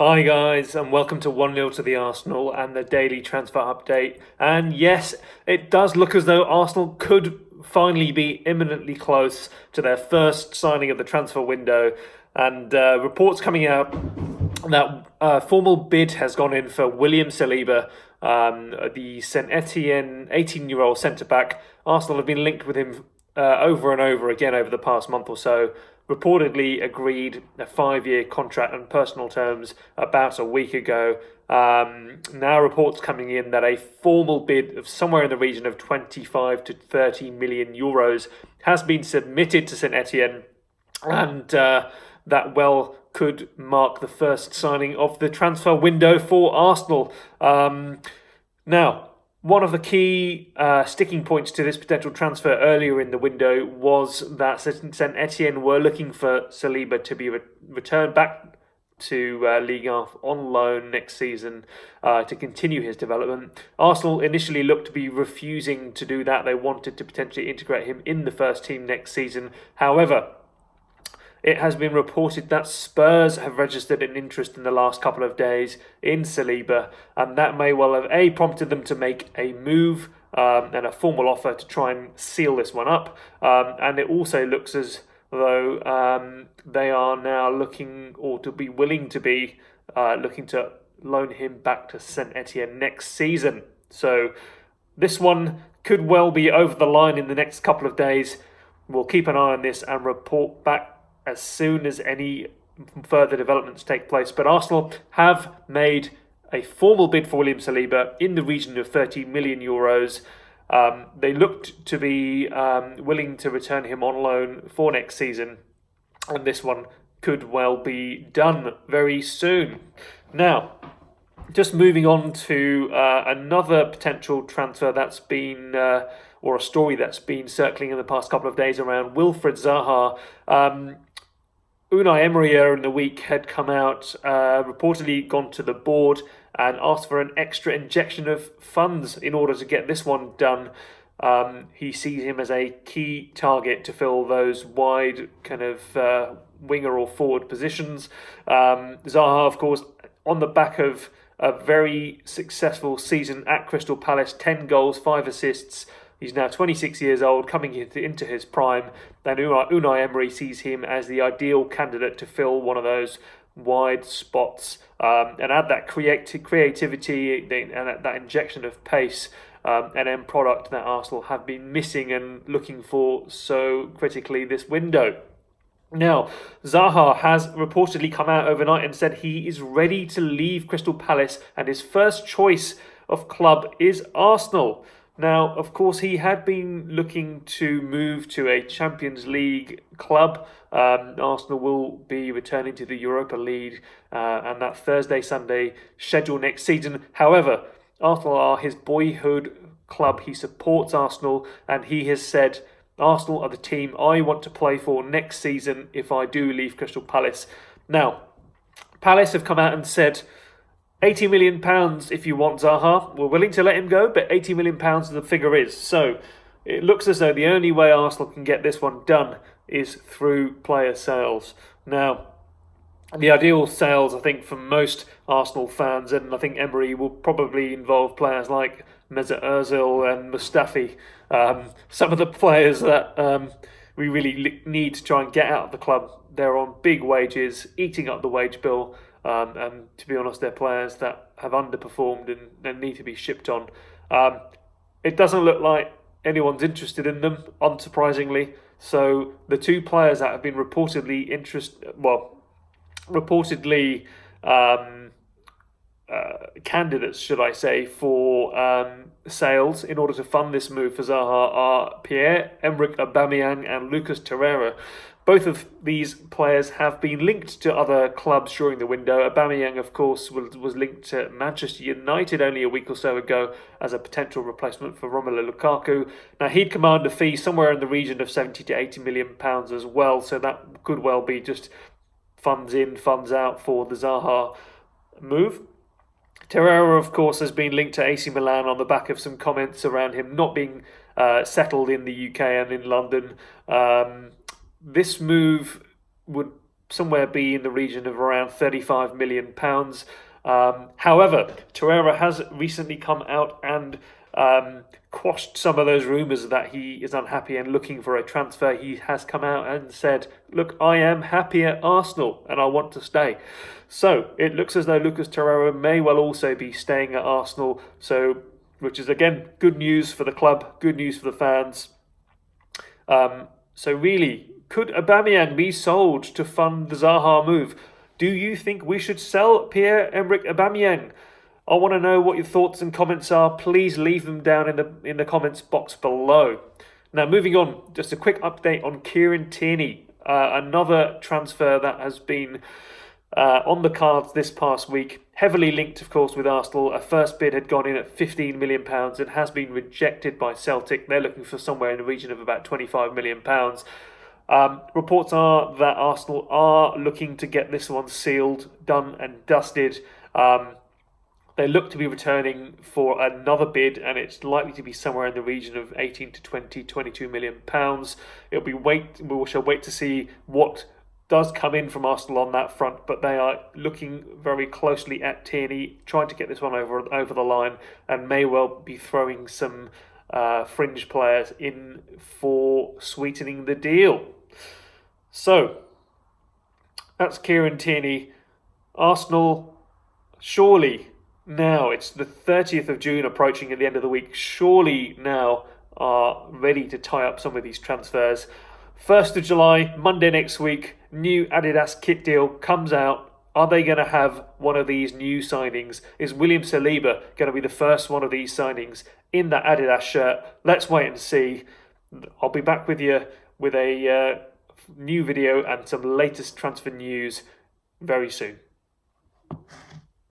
Hi guys, and welcome to 1-0 to the Arsenal and the daily transfer update. And yes, it does look as though Arsenal could finally be imminently close to their first signing of the transfer window. And reports coming out that a formal bid has gone in for William Saliba, the Saint Etienne 18-year-old centre-back. Arsenal have been linked with him over and over again over the past month or so. Reportedly agreed a 5-year contract on personal terms about a week ago. Now reports coming in that a formal bid of somewhere in the region of 25 to 30 million euros has been submitted to Saint Etienne, and that well could mark the first signing of the transfer window for Arsenal. Now, one of the key sticking points to this potential transfer earlier in the window was that Saint Etienne were looking for Saliba to be returned back to Ligue 1 on loan next season to continue his development. Arsenal initially looked to be refusing to do that. They wanted to potentially integrate him in the first team next season. However, it has been reported that Spurs have registered an interest in the last couple of days in Saliba, and that may well have prompted them to make a move and a formal offer to try and seal this one up. And it also looks as though they are now looking, or to be willing to be looking to loan him back to Saint Etienne next season. So this one could well be over the line in the next couple of days. We'll keep an eye on this and report back as soon as any further developments take place. But Arsenal have made a formal bid for William Saliba in the region of 30 million euros. They looked to be willing to return him on loan for next season, and this one could well be done very soon. Now, just moving on to another potential transfer that's been, or a story that's been circling in the past couple of days around Wilfried Zaha. Unai Emery earlier in the week had come out, reportedly gone to the board and asked for an extra injection of funds in order to get this one done. He sees him as a key target to fill those wide kind of winger or forward positions. Zaha, of course, on the back of a very successful season at Crystal Palace, 10 goals, 5 assists. He's now 26 years old, coming into his prime, and Unai Emery sees him as the ideal candidate to fill one of those wide spots and add that creativity and that injection of pace, an end product that Arsenal have been missing and looking for so critically this window. Now, Zaha has reportedly come out overnight and said he is ready to leave Crystal Palace and his first choice of club is Arsenal. Now, of course, he had been looking to move to a Champions League club. Arsenal will be returning to the Europa League and that Thursday-Sunday schedule next season. However, Arsenal are his boyhood club. He supports Arsenal, and he has said, Arsenal are the team I want to play for next season if I do leave Crystal Palace. Now, Palace have come out and said, £80 million if you want Zaha. We're willing to let him go, but £80 million the figure is. So it looks as though the only way Arsenal can get this one done is through player sales. Now, the ideal sales, I think, for most Arsenal fans, and I think Emery will probably involve players like Mesut Ozil and Mustafi, some of the players that we really need to try and get out of the club. They're on big wages, eating up the wage bill. And to be honest, they're players that have underperformed and need to be shipped on. It doesn't look like anyone's interested in them, unsurprisingly. So the two players that have been reportedly candidates, should I say, for sales in order to fund this move for Zaha are Pierre-Emerick Aubameyang and Lucas Torreira. Both of these players have been linked to other clubs during the window. Aubameyang, of course, was linked to Manchester United only a week or so ago as a potential replacement for Romelu Lukaku. Now, he'd command a fee somewhere in the region of 70 to 80 million pounds as well, so that could well be just funds in, funds out for the Zaha move. Torreira, of course, has been linked to AC Milan on the back of some comments around him not being settled in the UK and in London. This move would somewhere be in the region of around £35 million. However, Torreira has recently come out and quashed some of those rumours that he is unhappy and looking for a transfer. He has come out and said, look, I am happy at Arsenal and I want to stay. So it looks as though Lucas Torreira may well also be staying at Arsenal, which is again good news for the club, good news for the fans. So really, could Aubameyang be sold to fund the Zaha move? Do you think we should sell Pierre-Emerick Aubameyang? I want to know what your thoughts and comments are. Please leave them down in the comments box below. Now, moving on, just a quick update on Kieran Tierney, another transfer that has been on the cards this past week. Heavily linked, of course, with Arsenal. A first bid had gone in at £15 million and has been rejected by Celtic. They're looking for somewhere in the region of about £25 million. Reports are that Arsenal are looking to get this one sealed, done and dusted. They look to be returning for another bid, and it's likely to be somewhere in the region of 18 to 22 million pounds. We shall wait to see what does come in from Arsenal on that front, but they are looking very closely at Tierney, trying to get this one over the line, and may well be throwing some fringe players in for sweetening the deal. So that's Kieran Tierney. Arsenal, surely now, it's the 30th of June approaching at the end of the week, surely now are ready to tie up some of these transfers. 1st of July, Monday next week, new Adidas kit deal comes out. Are they going to have one of these new signings? Is William Saliba going to be the first one of these signings in that Adidas shirt? Let's wait and see. I'll be back with you with a new video and some latest transfer news very soon.